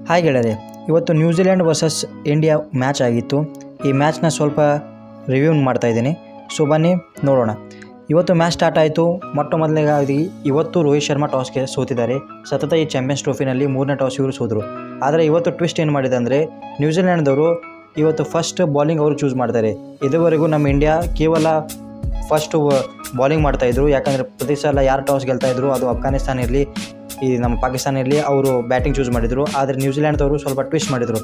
Hi ಗೆಳೆಯರೆ, ಇವತ್ತು New Zealand versus India match ಆಗಿತ್ತು. ಈ ಮ್ಯಾಚ್ನ ಸ್ವಲ್ಪ ರಿವ್ಯೂ ಮಾಡ್ತಾಯಿದ್ದೀನಿ. ಸೊ ಬನ್ನಿ ನೋಡೋಣ. ಇವತ್ತು ಮ್ಯಾಚ್ ಸ್ಟಾರ್ಟ್ ಆಯಿತು. ಮೊದಲಿಗಾಗಿ ಇವತ್ತು ರೋಹಿತ್ ಶರ್ಮಾ ಟಾಸ್ಗೆ ಸೋತಿದ್ದಾರೆ. ಸತತ ಈ ಚಾಂಪಿಯನ್ಸ್ ಟ್ರೋಫಿನಲ್ಲಿ 3ನೇ ಟಾಸ್ ಇವರು ಸೋದರು. ಆದರೆ ಇವತ್ತು ಟ್ವಿಸ್ಟ್ ಏನು ಮಾಡಿದೆ ಅಂದರೆ, ನ್ಯೂಜಿಲೆಂಡ್ದವರು ಇವತ್ತು ಫಸ್ಟ್ ಬಾಲಿಂಗ್ ಅವರು ಚೂಸ್ ಮಾಡ್ತಾರೆ. ಇದುವರೆಗೂ ನಮ್ಮ ಇಂಡಿಯಾ ಕೇವಲ ಫಸ್ಟು ಬಾಲಿಂಗ್ ಮಾಡ್ತಾಯಿದ್ರು. ಯಾಕಂದರೆ ಪ್ರತಿ ಸಲ ಯಾರು ಟಾಸ್ ಗೆಲ್ತಾಯಿದ್ರು, ಅದು ಅಫ್ಘಾನಿಸ್ತಾನ ಇರಲಿ, ಈ ನಮ್ಮ ಪಾಕಿಸ್ತಾನ ಇರಲಿ, ಅವರು ಬ್ಯಾಟಿಂಗ್ ಚೂಸ್ ಮಾಡಿದರು. ಆದರೆ ನ್ಯೂಜಿಲೆಂಡ್ದವರು ಸ್ವಲ್ಪ ಟ್ವಿಸ್ಟ್ ಮಾಡಿದರು.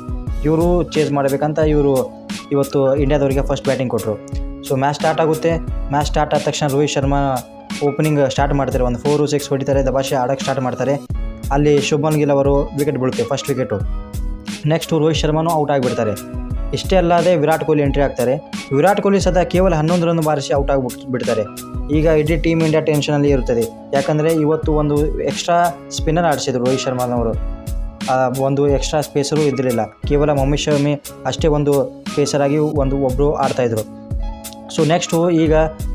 ಇವರು ಚೇಸ್ ಮಾಡಬೇಕಂತ ಇವರು ಇವತ್ತು ಇಂಡಿಯಾದವರಿಗೆ ಫಸ್ಟ್ ಬ್ಯಾಟಿಂಗ್ ಕೊಟ್ಟರು. ಸೊ ಮ್ಯಾಚ್ ಸ್ಟಾರ್ಟ್ ಆಗುತ್ತೆ. ಮ್ಯಾಚ್ ಸ್ಟಾರ್ಟ್ ಆದ ತಕ್ಷಣ ರೋಹಿತ್ ಶರ್ಮಾ ಓಪನಿಂಗ್ ಸ್ಟಾರ್ಟ್ ಮಾಡ್ತಾರೆ. ಒಂದು 4-6 ಹೊಡಿತಾರೆ. ದಬಾಶೆ ಆಡೋಕ್ಕೆ ಸ್ಟಾರ್ಟ್ ಮಾಡ್ತಾರೆ. ಅಲ್ಲಿ ಶುಭ್ಮನ್ ಗಿಲ್ ಅವರು ವಿಕೆಟ್ ಬೀಳುತ್ತೆ, ಫಸ್ಟ್ ವಿಕೆಟು. ನೆಕ್ಸ್ಟು ರೋಹಿತ್ ಶರ್ಮಾನೂ ಔಟ್ ಆಗಿಬಿಡ್ತಾರೆ. ಇಷ್ಟೇ ಅಲ್ಲದೆ ವಿರಾಟ್ ಕೊಹ್ಲಿ ಎಂಟ್ರಿ ಆಗ್ತಾರೆ. ವಿರಾಟ್ ಕೊಹ್ಲಿ ಸದಾ ಕೇವಲ 11 ರನ್ ಬಾರಿಸಿ ಔಟ್ ಆಗಿಬಿಡ್ತಾರೆ. ಈಗ ಇಡೀ ಟೀಮ್ ಇಂಡಿಯಾ ಟೆನ್ಷನಲ್ಲಿ ಇರುತ್ತದೆ. ಯಾಕಂದರೆ ಇವತ್ತು ಒಂದು ಎಕ್ಸ್ಟ್ರಾ ಸ್ಪಿನ್ನರ್ ಆಡಿಸಿದ್ರು ರೋಹಿತ್ ಶರ್ಮಾನವರು. ಒಂದು ಎಕ್ಸ್ಟ್ರಾ ಸ್ಪೇಸರು ಇದ್ದಿರಲಿಲ್ಲ. ಕೇವಲ ಮೊಹಮ್ಮದ್ ಶಮಿ ಅಷ್ಟೇ ಒಂದು ಪೇಸರಾಗಿ ಒಬ್ಬರು ಆಡ್ತಾಯಿದ್ರು. ಸೊ ನೆಕ್ಸ್ಟು ಈಗ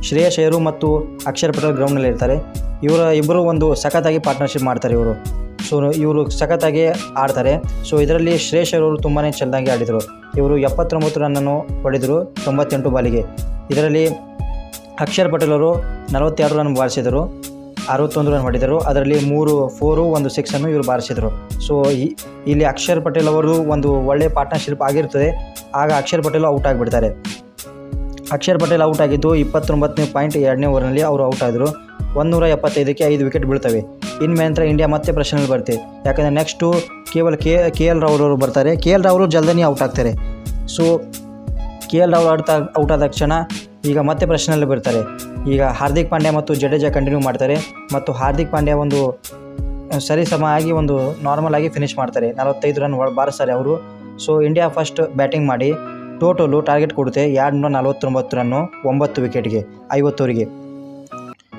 ಶ್ರೇಯಸ್ ಅಯ್ಯರ್ ಮತ್ತು ಅಕ್ಷರ್ ಪಟೇಲ್ ಗ್ರೌಂಡ್ನಲ್ಲಿ ಇರ್ತಾರೆ. ಇಬ್ಬರು ಒಂದು ಸಖತ್ತಾಗಿ ಪಾರ್ಟ್ನರ್ಶಿಪ್ ಮಾಡ್ತಾರೆ ಇವರು. ಸೊ ಇವರು ಸಖತ್ತಾಗಿ ಆಡ್ತಾರೆ. ಸೊ ಇದರಲ್ಲಿ ಶ್ರೇಯಸ್ ಅಯ್ಯರ್ ಅವರು ತುಂಬಾ ಚೆನ್ನಾಗಿ ಆಡಿದರು. ಇವರು 79 ರನ್ನನ್ನು ಹೊಡೆದರು 98 ಬಾಲಿಗೆ. ಇದರಲ್ಲಿ ಅಕ್ಷರ್ ಪಟೇಲ್ ಅವರು 42 ರನ್ ಬಾರಿಸಿದರು, 61 ರನ್ ಹೊಡೆದರು. ಅದರಲ್ಲಿ 3 4 1 6 ಇವರು ಬಾರಿಸಿದರು. ಸೊ ಇಲ್ಲಿ ಅಕ್ಷರ್ ಪಟೇಲ್ ಅವರು ಒಂದು ಒಳ್ಳೆಯ ಪಾರ್ಟ್ನರ್ಶಿಪ್ ಆಗಿರ್ತದೆ. ಆಗ ಅಕ್ಷರ್ ಪಟೇಲ್ ಔಟ್ ಆಗಿಬಿಡ್ತಾರೆ. ಅಕ್ಷರ್ ಪಟೇಲ್ ಔಟ್ ಆಗಿದ್ದು 29.2ನೇ ಓವರ್ನಲ್ಲಿ ಅವರು ಔಟ್ ಆದರು. 175ಕ್ಕೆ 5 ವಿಕೆಟ್ ಬೀಳ್ತವೆ. ಇನ್ಮೇಲೆ ಇಂಡಿಯಾ ಮತ್ತೆ ಪ್ರಶ್ನೆಯಲ್ಲಿ ಬರುತ್ತೆ. ಯಾಕಂದರೆ ನೆಕ್ಸ್ಟು ಕೇವಲ ಕೆ ಎಲ್ ರಾಹುಲ್ ಅವರು ಬರ್ತಾರೆ. ಕೆ ಎಲ್ ರಾಹುಲ್ ಜಲ್ದಿನೇ ಔಟ್ ಆಗ್ತಾರೆ. So K L Rahul out ಆದ ತಕ್ಷಣ ಈಗ ಮತ್ತೆ ಪ್ರಶ್ನೆಯಲ್ಲಿ ಬರ್ತಾರೆ. ಈಗ ಹಾರ್ದಿಕ್ ಪಾಂಡ್ಯ ಮತ್ತು ಜಡೇಜಾ ಕಂಟಿನ್ಯೂ ಮಾಡ್ತಾರೆ. ಮತ್ತು ಹಾರ್ದಿಕ್ ಪಾಂಡ್ಯ ಒಂದು ಸರಿಸಮ ಆಗಿ ಒಂದು ನಾರ್ಮಲ್ ಆಗಿ ಫಿನಿಶ್ ಮಾಡ್ತಾರೆ. 45 ರನ್ ಬಾರಿಸ್ತಾರೆ ಅವರು. ಸೊ ಇಂಡಿಯಾ ಫಸ್ಟ್ ಬ್ಯಾಟಿಂಗ್ ಮಾಡಿ ಟೋಟಲು ಟಾರ್ಗೆಟ್ ಕೊಡುತ್ತೆ 249 ರನ್ನು 9 ವಿಕೆಟ್ಗೆ 50 ಓವರಿಗೆ.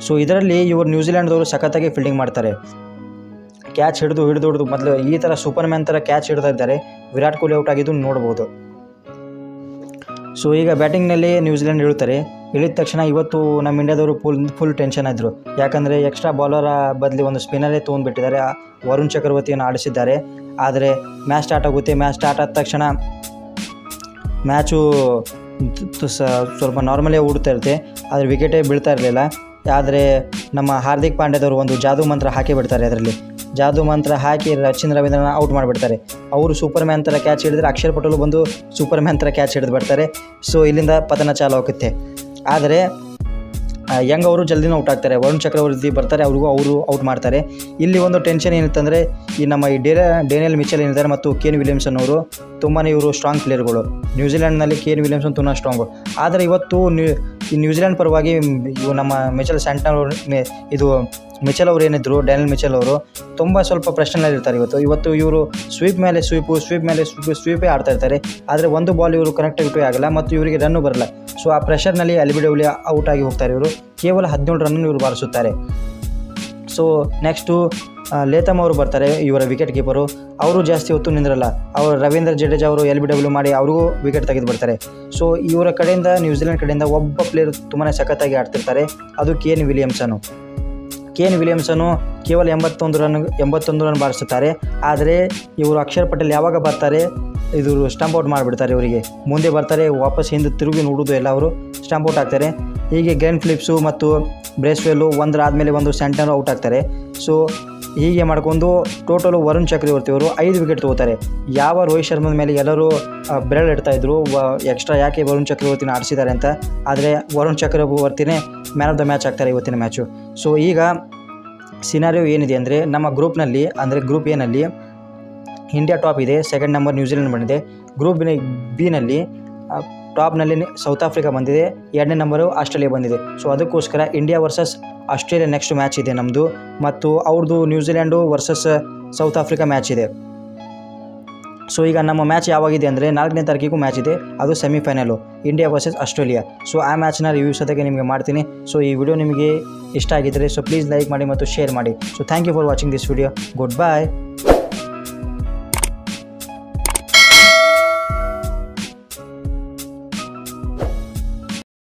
ಸೊ ಇದರಲ್ಲಿ ಇವರು ನ್ಯೂಜಿಲೆಂಡ್ದವರು ಸಖತ್ತಾಗಿ ಫೀಲ್ಡಿಂಗ್ ಮಾಡ್ತಾರೆ. ಕ್ಯಾಚ್ ಹಿಡಿದು ಮೊದಲು ಈ ಥರ ಸೂಪರ್ ಮ್ಯಾನ್ ಥರ ಕ್ಯಾಚ್ ಹಿಡ್ತಾ ಇದ್ದಾರೆ. ವಿರಾಟ್ ಕೊಹ್ಲಿ ಔಟ್ ಆಗಿದ್ದು ನೋಡ್ಬೋದು. ಸೊ ಈಗ ಬ್ಯಾಟಿಂಗ್ನಲ್ಲಿ ನ್ಯೂಜಿಲೆಂಡ್ ಇಳಿದ ತಕ್ಷಣ ಇವತ್ತು ನಮ್ಮ ಇಂಡಿಯಾದವರು ಫುಲ್ ಟೆನ್ಷನ್ ಆದರು. ಯಾಕಂದರೆ ಎಕ್ಸ್ಟ್ರಾ ಬಾಲರ ಬದಲಿ ಒಂದು ಸ್ಪಿನ್ನರೇ ತೊಗೊಂಡ್ಬಿಟ್ಟಿದ್ದಾರೆ. ವರುಣ್ ಚಕ್ರವರ್ತಿಯನ್ನು ಆಡಿಸಿದ್ದಾರೆ. ಆದರೆ ಮ್ಯಾಚ್ ಸ್ಟಾರ್ಟ್ ಆಗುತ್ತೆ. ಮ್ಯಾಚ್ ಸ್ಟಾರ್ಟ್ ಆದ ತಕ್ಷಣ ಮ್ಯಾಚು ಸ್ವಲ್ಪ ನಾರ್ಮಲೇ ಓಡ್ತಾ ಇರುತ್ತೆ. ಆದರೆ ವಿಕೆಟೇ ಬೀಳ್ತಾ ಇರಲಿಲ್ಲ. ಆದರೆ ನಮ್ಮ ಹಾರ್ದಿಕ್ ಪಾಂಡ್ಯದವರು ಒಂದು ಜಾದೂ ಮಂತ್ರ ಹಾಕಿ ಬಿಡ್ತಾರೆ. ಅದರಲ್ಲಿ ಜಾದೂ ಮಂತ್ರ ಹಾಕಿ ಸಚಿನ್ ರವೀಂದ್ರನ ಔಟ್ ಮಾಡಿಬಿಡ್ತಾರೆ. ಅವರು ಸೂಪರ್ ಮ್ಯಾನ್ ಥರ ಕ್ಯಾಚ್ ಹಿಡಿದ್ರೆ ಅಕ್ಷರ್ ಪಟೇಲ್ ಬಂದು ಸೂಪರ್ ಮ್ಯಾನ್ ಥರ ಕ್ಯಾಚ್ ಹಿಡಿದು ಬಿಡ್ತಾರೆ. ಸೊ ಇಲ್ಲಿಂದ ಪತನ ಚಾಲು ಆಗುತ್ತೆ. ಆದರೆ ಯಂಗ್ ಅವರು ಜಲ್ದಿನೂ ಔಟ್ ಆಗ್ತಾರೆ. ವರುಣ್ ಚಕ್ರವರ್ತಿ ಬರ್ತಾರೆ, ಅವರು ಔಟ್ ಮಾಡ್ತಾರೆ. ಇಲ್ಲಿ ಒಂದು ಟೆನ್ಷನ್ ಏನಿತ್ತಂದರೆ ನಮ್ಮ ಈ ಡೇನಿಯಲ್ ಮಿಚೆಲ್ ಏನಿದ್ದಾರೆ ಮತ್ತು ಕೇನ್ ವಿಲಿಯಮ್ಸನ್ ಅವರು ತುಂಬಾ ಇವರು ಸ್ಟ್ರಾಂಗ್ ಪ್ಲೇಯರ್ಗಳು. ನ್ಯೂಜಿಲೆಂಡ್ನಲ್ಲಿ ಕೇನ್ ವಿಲಿಯಮ್ಸನ್ ತುಂಬ ಸ್ಟ್ರಾಂಗು. ಆದರೆ ಇವತ್ತು ಈ ನ್ಯೂಜಿಲೆಂಡ್ ಪರವಾಗಿ ಇವು ನಮ್ಮ ಮಿಚೆಲ್ ಅವರು ಏನಿದ್ರು, ಡ್ಯಾನಿಯಲ್ ಮಿಚೆಲ್ ಅವರು ಸ್ವಲ್ಪ ಪ್ರಶ್ನೆಯಲ್ಲಿರ್ತಾರೆ. ಇವತ್ತು ಇವರು ಸ್ವೀಪೇ ಆಡ್ತಾ ಇರ್ತಾರೆ. ಆದರೆ ಒಂದು ಬಾಲ್ ಇವರು ಕನೆಕ್ಟಿವಿಟಿ ಆಗಲ್ಲ ಮತ್ತು ಇವರಿಗೆ ರನ್ನು ಬರಲ್ಲ. ಸೊ ಆ ಪ್ರೆಷರ್ನಲ್ಲಿ ಅಲಿಬಿಡಬ್ಲಿ ಔಟ್ ಆಗಿ ಹೋಗ್ತಾರೆ. ಇವರು ಕೇವಲ 17 ರನ್ನನ್ನು ಇವರು ಬಾರಿಸುತ್ತಾರೆ. ಸೊ ನೆಕ್ಸ್ಟು ಲೇತಮ್ ಅವರು ಬರ್ತಾರೆ, ಇವರ ವಿಕೆಟ್ ಕೀಪರು. ಅವರು ಜಾಸ್ತಿ ಹೊತ್ತು ನಿಂದಿರಲ್ಲ. ಅವರು ರವೀಂದ್ರ ಜಡೇಜಾ ಅವರು LBW ಮಾಡಿ ಅವ್ರಿಗೂ ವಿಕೆಟ್ ತೆಗೆದು ಬರ್ತಾರೆ. ಸೊ ಇವರ ಕಡೆಯಿಂದ ನ್ಯೂಜಿಲೆಂಡ್ ಕಡೆಯಿಂದ ಒಬ್ಬ ಪ್ಲೇಯರ್ ತುಂಬಾ ಸಖತ್ತಾಗಿ ಆಡ್ತಿರ್ತಾರೆ. ಅದು ಕೇನ್ ವಿಲಿಯಮ್ಸನು ಕೇವಲ 81 ರನ್ ಬಾರಿಸುತ್ತಾರೆ. ಆದರೆ ಇವರು ಅಕ್ಷರ್ ಪಟೇಲ್ ಯಾವಾಗ ಬರ್ತಾರೆ, ಇದು ಸ್ಟಂಪ್ ಔಟ್ ಮಾಡಿಬಿಡ್ತಾರೆ. ಇವರಿಗೆ ಮುಂದೆ ಬರ್ತಾರೆ, ವಾಪಸ್ ಹಿಂದೆ ತಿರುಗಿ ನೋಡೋದು ಎಲ್ಲ ಅವರು ಸ್ಟಂಪ್ ಔಟ್ ಆಗ್ತಾರೆ. ಹೀಗೆ ಗ್ಲೆನ್ ಫಿಲಿಪ್ಸು ಮತ್ತು ಬ್ರೇಸ್ವೆಲ್ಲು ಒಂದರಾದಮೇಲೆ ಒಂದು ಸೆಂಟರ್ ಔಟ್ ಆಗ್ತಾರೆ. ಸೊ ಹೀಗೆ ಮಾಡ್ಕೊಂಡು ಟೋಟಲು ವರುಣ್ ಚಕ್ರವರ್ತಿ ಅವರು 5 ವಿಕೆಟ್ ತೊಗೋತಾರೆ. ಯಾವ ರೋಹಿತ್ ಶರ್ಮದ ಮೇಲೆ ಎಲ್ಲರೂ ಬೆರಳು ಇಡ್ತಾಯಿದ್ರು, ಎಕ್ಸ್ಟ್ರಾ ಯಾಕೆ ವರುಣ್ ಚಕ್ರವರ್ತಿನ ಆಡಿಸಿದ್ದಾರೆ ಅಂತ. ಆದರೆ ವರುಣ್ ಚಕ್ರವರ್ತಿನೇ ಮ್ಯಾನ್ ಆಫ್ ದ ಮ್ಯಾಚ್ ಆಗ್ತಾರೆ ಇವತ್ತಿನ ಮ್ಯಾಚು. ಸೊ ಈಗ ಸಿನಾರಿಯೋ ಏನಿದೆ ಅಂದರೆ, ನಮ್ಮ ಗ್ರೂಪ್ನಲ್ಲಿ ಅಂದರೆ ಗ್ರೂಪ್ ಎನಲ್ಲಿ ಇಂಡಿಯಾ ಟಾಪ್ ಇದೆ, ಸೆಕೆಂಡ್ ನಂಬರ್ ನ್ಯೂಜಿಲೆಂಡ್ ಬಂದಿದೆ. ಗ್ರೂಪ್ ಬಿನಲ್ಲಿ ಟಾಪ್ನಲ್ಲಿ ಸೌತ್ ಆಫ್ರಿಕಾ ಬಂದಿದೆ, 2ನೇ ನಂಬರು ಆಸ್ಟ್ರೇಲಿಯಾ ಬಂದಿದೆ. ಸೊ ಅದಕ್ಕೋಸ್ಕರ India versus Australia next match ಇದೆ ನಮ್ಮದು. ಮತ್ತು ಅವ್ರದ್ದು New Zealand versus south Africa match ಇದೆ. ಸೊ ಈಗ ನಮ್ಮ ಮ್ಯಾಚ್ ಯಾವಾಗಿದೆ ಅಂದರೆ 4ನೇ ತಾರೀಕಿಗೂ ಮ್ಯಾಚ್ ಇದೆ. ಅದು ಸೆಮಿಫೈನಲು, ಇಂಡಿಯಾ ವರ್ಸಸ್ ಆಸ್ಟ್ರೇಲಿಯಾ. ಸೊ ಆ ಮ್ಯಾಚ್ನ ರಿವ್ಯೂ ಸದ್ಯಕ್ಕೆ ನಿಮಗೆ ಮಾಡ್ತೀನಿ. ಸೊ ಈ ವಿಡಿಯೋ ನಿಮಗೆ ಇಷ್ಟ ಆಗಿದ್ದರೆ ಸೊ ಪ್ಲೀಸ್ ಲೈಕ್ ಮಾಡಿ ಮತ್ತು ಶೇರ್ ಮಾಡಿ. So thank you for watching this video. Good bye.